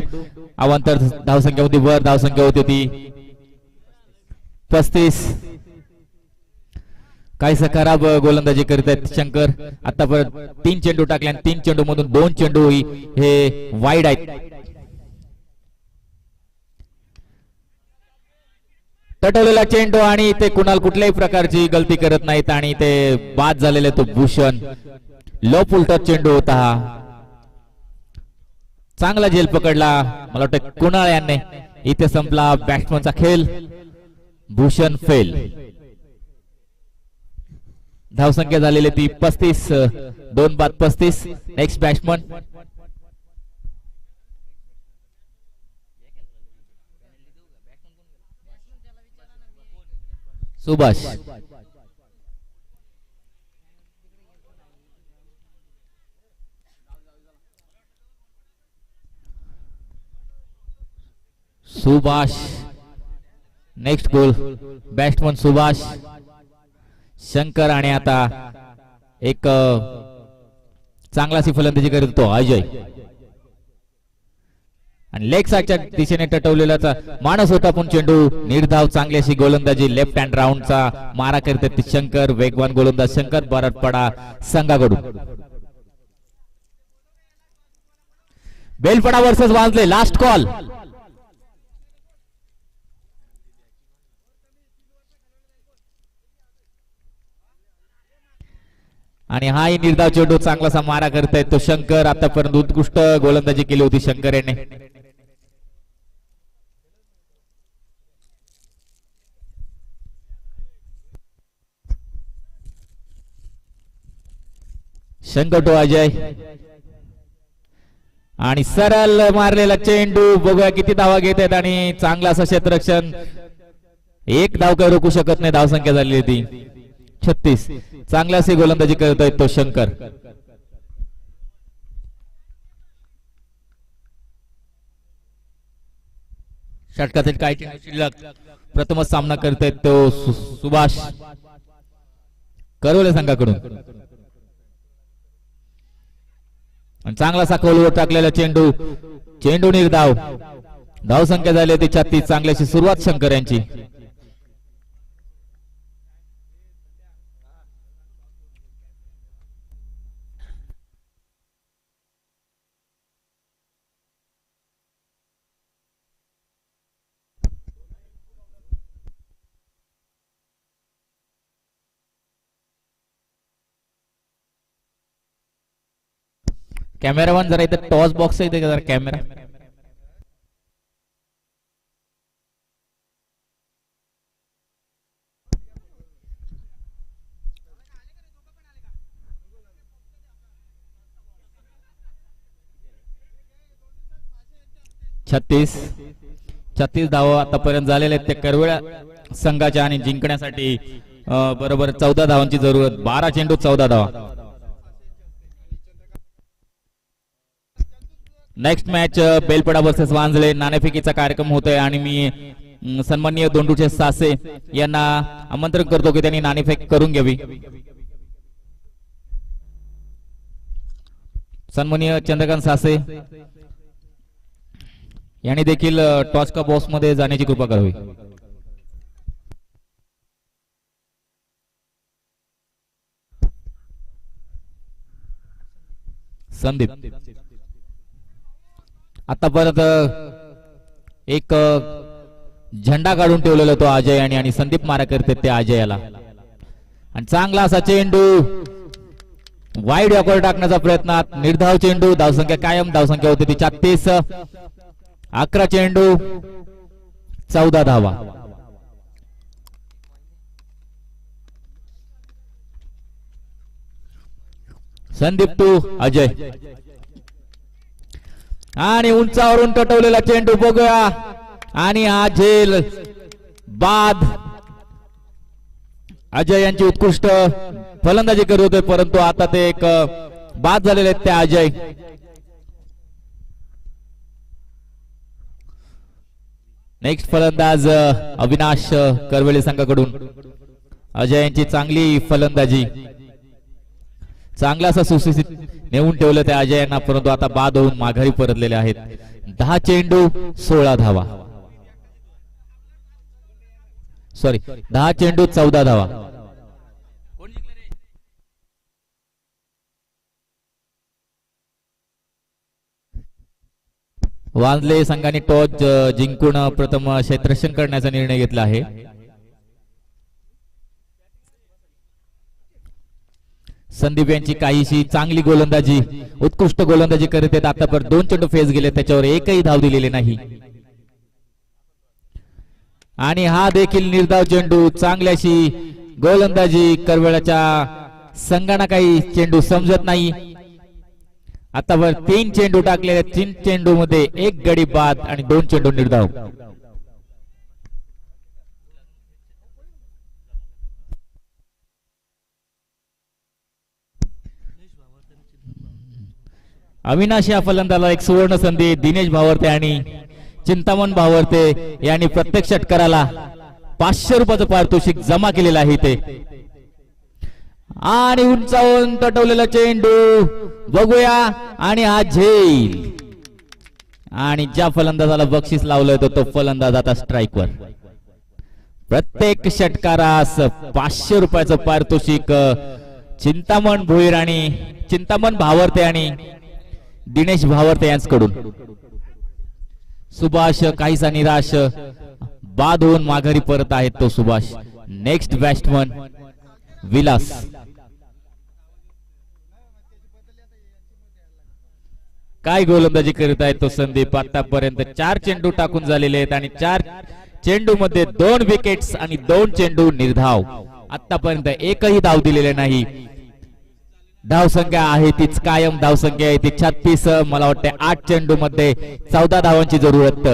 अवांतर धावसंख्या होती, वर धावसंख्या होती ती 35. काहीसा खराब गोलंदाजी करीत आहेत शंकर. आतापर्यंत 3 चेंडू टाकले आणि 3 चेंडू मधून 2 चेंडू हे वाईड आहेत. तटवलेला चेंडू आणि ते कुणाल कुठल्याही प्रकारची गलती करत नाहीत आणि ते बाद झालेले तो भूषण. लो पुलटच चेंडू होता हा. चांगला झेल पकडला मला वाटतं कुणाल यांनी. इथे संपला बॅट्समनचा खेळ. भूषण फेल. धावसंख्या झालेली ती 35. 2 बाद 35. Next batsman Subhash. Subhash next गोल. बॅट्समन सुभाष. शंकर आणि आता एक चांगलाशी फलंदाजी करत होतो अजय. आणि लेग साईडच्या दिशेने टटवलेला माणस होता पण चेंडू निर्धाव. चांगली अशी गोलंदाजी लेफ्ट हँड राऊंडचा मारा करते शंकर. वेगवान गोलंदाज शंकर बराटपाडा संघाकडून. बेलपडा वर्सेस वाजले. Last call. आणि हाही निर्धाव चेंडू चांगलासा मारा करतायत तो शंकर. आतापर्यंत उत्कृष्ट गोलंदाजी केली होती शंकर याने. शंकर टू अजय. आणि सरळ मारलेला चेंडू. बघूया किती धावा घेत आहेत आणि चांगला असं क्षेत्ररक्षण. एक धाव काही रोखू शकत नाही. धावसंख्या झालेली ती 36. चांगला अशी गोलंदाजी करतोय तो शंकर. षटकातील काही चेंडू शिल्लक. प्रथमच सामना करतोय तो सुभाष करवले संघाकडून. चांगलासा खोलवर टाकलेला चेंडू. चेंडू निर्धाव. धावसंख्या झाली होती 36. चांगल्याची सुरुवात शंकर यांची. कॅमेरामॅन जरा इथे टॉस बॉक्स आहे जरा कॅमेरा. छत्तीस धावा आतापर्यंत झालेल्या आहेत त्या करवळ्या संघाच्या. आणि जिंकण्यासाठी बरोबर 14 धावांची जरूरत. 12 चेंडू 14 धावा. Next match Belpada versus Wanjale. नाणेफेकीचा कार्यक्रम होतोय आणि मी सन्माननीय दोंडूचे सासे यांना आमंत्रण करतो की त्यांनी नाणेफेक करून घ्यावी. सन्माननीय चंद्रकांत सासे यांनी देखील टॉस का बॉक्स मध्ये जाण्याची कृपा करावी. संदीप आतापर्यंत एक झेंडा काढून ठेवलेला तो अजय आणि संदीप मारा करते त्या अजयाला. आणि चांगला असा चेंडू वाईड याकडे टाकण्याचा प्रयत्न. निर्धाव चेंडू. धावसंख्या कायम. धावसंख्या होती ती 36. 11 चेंडू 14 धावा. संदीप टू अजय. आणि उंचावरून टटवलेला चेंडू बघूया. आणि हा झेल बाद. अजय यांची उत्कृष्ट फलंदाजी करत होते परंतु आता ते एक बाद झालेले आहेत त्या अजय. नेक्स्ट फलंदाज अविनाश करवेळे संघाकडून. अजय यांची चांगली फलंदाजी, चांगला असा सुशिक्षित नेऊन ठेवलं त्या अजय यांना, परंतु आता बाद होऊन माघारी परतलेले आहेत. 10 चेंडू 16 धावा, सॉरी 10 चेंडू 14 धावा. वांजले संघाने टॉस जिंकून प्रथम क्षेत्ररक्षण करण्याचा निर्णय घेतला आहे. संदीप यांची काहीशी चांगली गोलंदाजी, उत्कृष्ट गोलंदाजी करत आहेत. आतापर्यंत 2 चेंडू फेस गेले, त्याच्यावर एकही धाव दिलेली नाही. आणि हा देखील निर्धाव चेंडू, चांगल्याशी गोलंदाजी करवेळाच्या संघांना काही चेंडू समजत नाही. आतावर 3 चेंडू टाकलेले, 3 चेंडू मध्ये 1 गडी बाद आणि 2 चेंडू निर्धाव. अविनाश या फलंदाला एक सुवर्ण संधी. दिनेश भावरते आणि चिंतामण भावरते यांनी प्रत्येक षटकाराला 500 रुपयाचं पारितोषिक जमा केलेलं आहे ते. आणि उंचावून तटवलेला चेंडू बघूया, आणि हा झेल. आणि ज्या फलंदाजाला बक्षीस लावलं होतं तो फलंदाज आता स्ट्राईकवर. प्रत्येक षटकारास 500 रुपयाचं पारितोषिक चिंतामण भोईर आणि चिंतामण भावरते आणि दिनेश भावरते यांच्याकडून. सुभाष काहीसा निराश, बाद होऊन माघारी परत आहेत तो सुभाष. Next batsman Vilas. काय गोलंदाजी करीत आहे तो संदीप. आतापर्यंत 4 चेंडू टाकून झालेले आहेत आणि 4 चेंडू मध्ये 2 विकेट्स आणि 2 चेंडू निर्धाव. आतापर्यंत एकही धाव दिलेले नाही. धावसंख्या आहे तीच कायम, धावसंख्या आहे ती 36. मला वाटते 8 चेंडू मध्ये 14 धावांची जरूरत.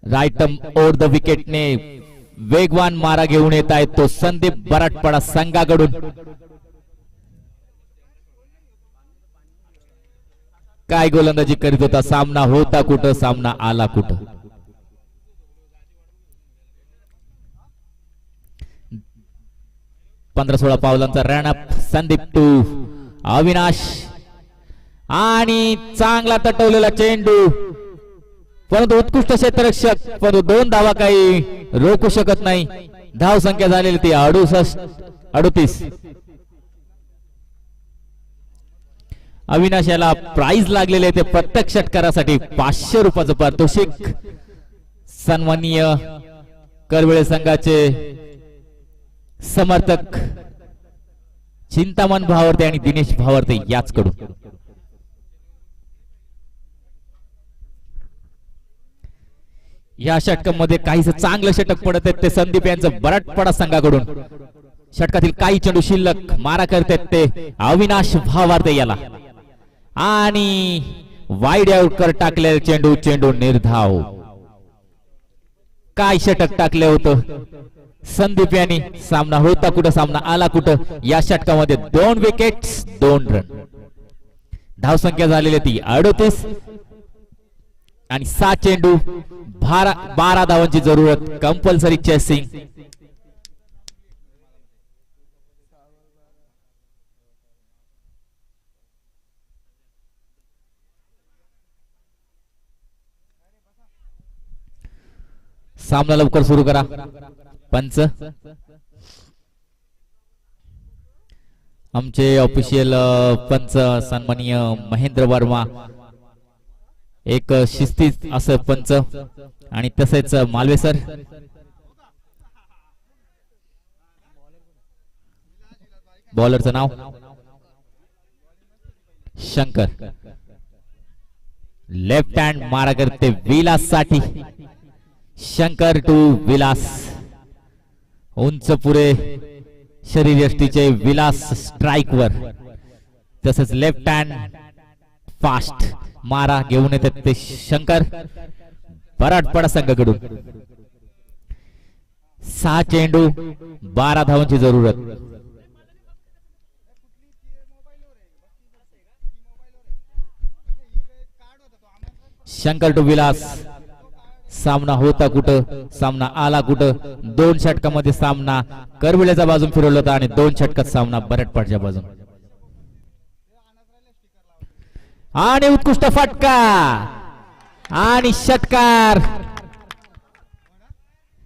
राईट ओव्हर द विकेटने वेगवान मारा घेऊन येत आहेत तो संदीप बराटपाडा संघाकडून. काय गोलंदाजी करीत होता. सामना होता कुठं, सामना आला कुठं. पंधरा 16 पावलांचा रनअप. संदीप टू अविनाश, आणि चांगला तटवलेला चेंडू, परंतु उत्कृष्ट क्षेत्ररक्षक, परंतु 2 धावा काही रोखू शकत नाही. धाव संख्या झालेली ती 38. अविनाश याला प्राइज लागलेले ते प्रत्येक षटकारासाठी 500 रुपयाचं पारितोषिक. सन्माननीय करवेळे संघाचे समर्थक चिंतामण भावरते आणि दिनेश भावरते याचकडून. या षटकामध्ये काहीच चांगलं षटक पडत आहेत ते संदीप यांचं बराटपाडा संघाकडून. षटकातील काही चेंडू शिल्लक मारा करतात ते अविनाश भावार्ते याला, आणि वाईड आउटकर टाकलेले चेंडू निर्धाव. काय षटक टाकले होतं संदीप यांनी. सामना होता कुठं, सामना आला कुठं. या षटकामध्ये 2 विकेट्स 2 रन. धावसंख्या झालेली ती 38 आणि 7 चेंडू 12 धावांची जरूरत. Compulsory chasing. सामना लवकर सुरू करा. पंच आमचे ऑफिशियल पंच सन्माननीय महेंद्र वर्मा, एक शिस्तीत असं पंच, आणि तसेच मालवे सर. बॉलरचं नाव शंकर. लेफ्ट हँड मारा करते विलास साठी. शंकर टू विलास. उंच पुरे शरीरयष्टीचे विलास स्ट्राइक वर. तसेच लेफ्ट हँड फास्ट मारा घेऊन येतात ते शंकर बराटपाडा संघाकडून. 6 चेंडू 12 धावांची जरूरत. शंकर टू विलास. सामना होता कुठं, सामना आला कुठं. 2 षटकामध्ये सामना करविल्याच्या बाजून फिरवला होता आणि 2 षटकात सामना बरटपाडच्या बाजून. आणि उत्कृष्ट फटका आणि षटकार.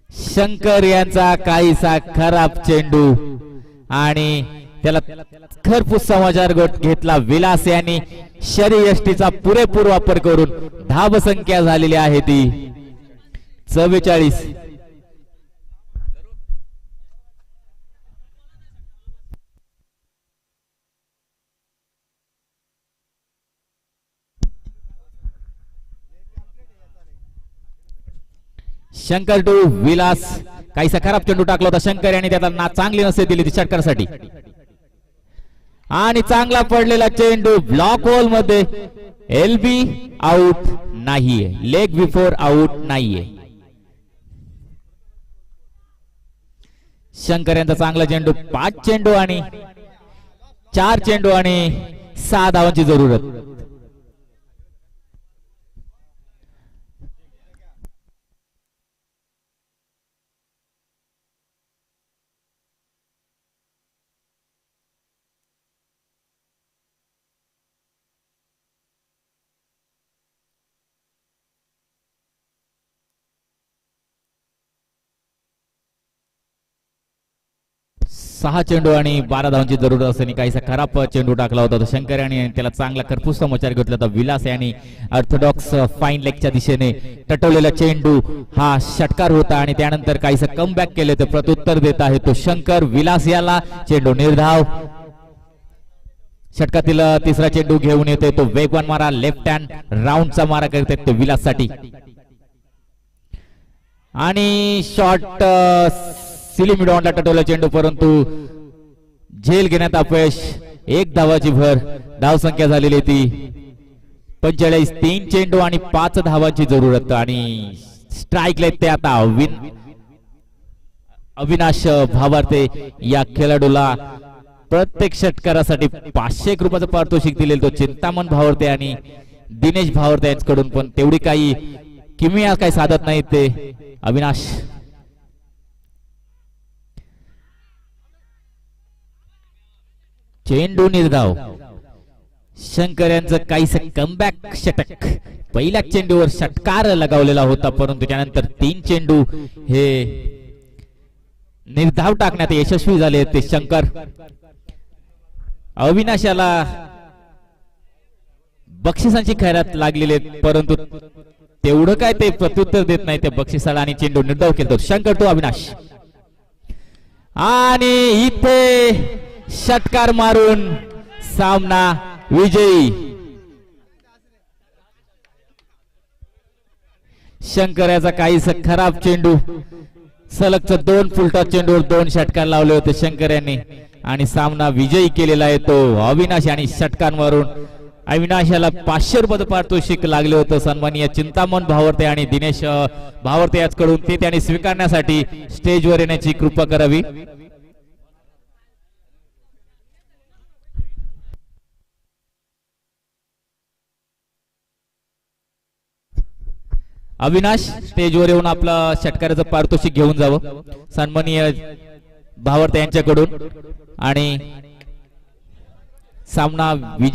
शंकर यांचा काहीसा खराब चेंडू आणि त्याला खरपूस समाचार घेतला. विलास यांनी शरीयष्टीचा पुरेपूर वापर करून धावसंख्या झालेली आहे ती 44. शंकर टू विलास. काहीसा खराब चेंडू टाकला होता शंकर यांनी, त्याला चांगली नसे दिली ती षटकारासाठी. आणि चांगला पडलेला चेंडू ब्लॉक होल मध्ये. एलबी आउट नाहीये, लेग बिफोर आउट नाहीये. शंकर यांचा चांगला चेंडू. 5 चेंडू आणि 4 चेंडू आणि 6 धावांची जरूरत. सहा चेंडू आणि 12 धावांची जरूरत असताना काहीसा खराब चेंडू टाकला होता तो शंकर यांनी, त्याला चांगला खरपूस समाचार घेतला होता. विलास यांनी ऑर्थोडॉक्स फाईन लेगच्या दिशेने टटवलेला चेंडू हा षटकार होता आणि त्यानंतर काहीसा कमबॅक केले तर प्रत्युत्तर देत आहे तो शंकर. विलास याला चेंडू निर्धाव. षटकातील तिसरा चेंडू घेऊन येतोय तो वेगवान मारा, लेफ्ट हँड राऊंडचा मारा करते तो विलाससाठी. आणि शॉट सिली मिडॉनला टटवला चेंडू, परंतु झेल घेण्यात अपयश. 1 धावाची भर. धावसंख्या झालेली ती 45. 3 चेंडू आणि 5 धावांची जरूरत. आणि स्ट्राईकला ते आता अविनाश भावार्ते या खेळाडूला प्रत्येक षटकारासाठी 500 रुपयाचं पारितोषिक दिलेलं तो चिंतामण भावार्ते आणि दिनेश भावार्ते यांच्याकडून, पण तेवढी काही किमया काही साधत नाहीत ते अविनाश. चेंडू निर्धाव. शंकर यांचं काहीस कमबॅक षटक. पहिल्या चेंडूवर षटकार लगावलेला होता, परंतु त्यानंतर 3 चेंडू हे निर्धाव टाकण्यात यशस्वी झाले ते शंकर. अविनाशाला बक्षिसांची खैरात लागलेली, परंतु तेवढं काय ते प्रत्युत्तर देत नाही त्या बक्षिसाला आणि चेंडू निर्धाव केला. शंकर टू अविनाश. आणि इथे षटकार मारून सामना विजयी. शंकर याचा काहीसा खराब चेंडू. सलगचा 2 फुलटॉस चेंडूवर 2 षटकार लावले होते शंकर यांनी आणि सामना विजयी केलेला आहे तो अविनाश. आणि षटकार मारून अविनाशाला 500 रुपयाचं पारितोषिक लागले होतं. सन्माननीय चिंतामण भावार्ते आणि दिनेश भावार्ते याचकडून ते त्यांनी स्वीकारण्यासाठी स्टेजवर येण्याची कृपा करावी. अविनाश स्टेजवर येऊन आपलं षटकाराचं पारितोषिक घेऊन जावं सन्माननीय भावार्ते यांच्याकडून. आणि सामना विजय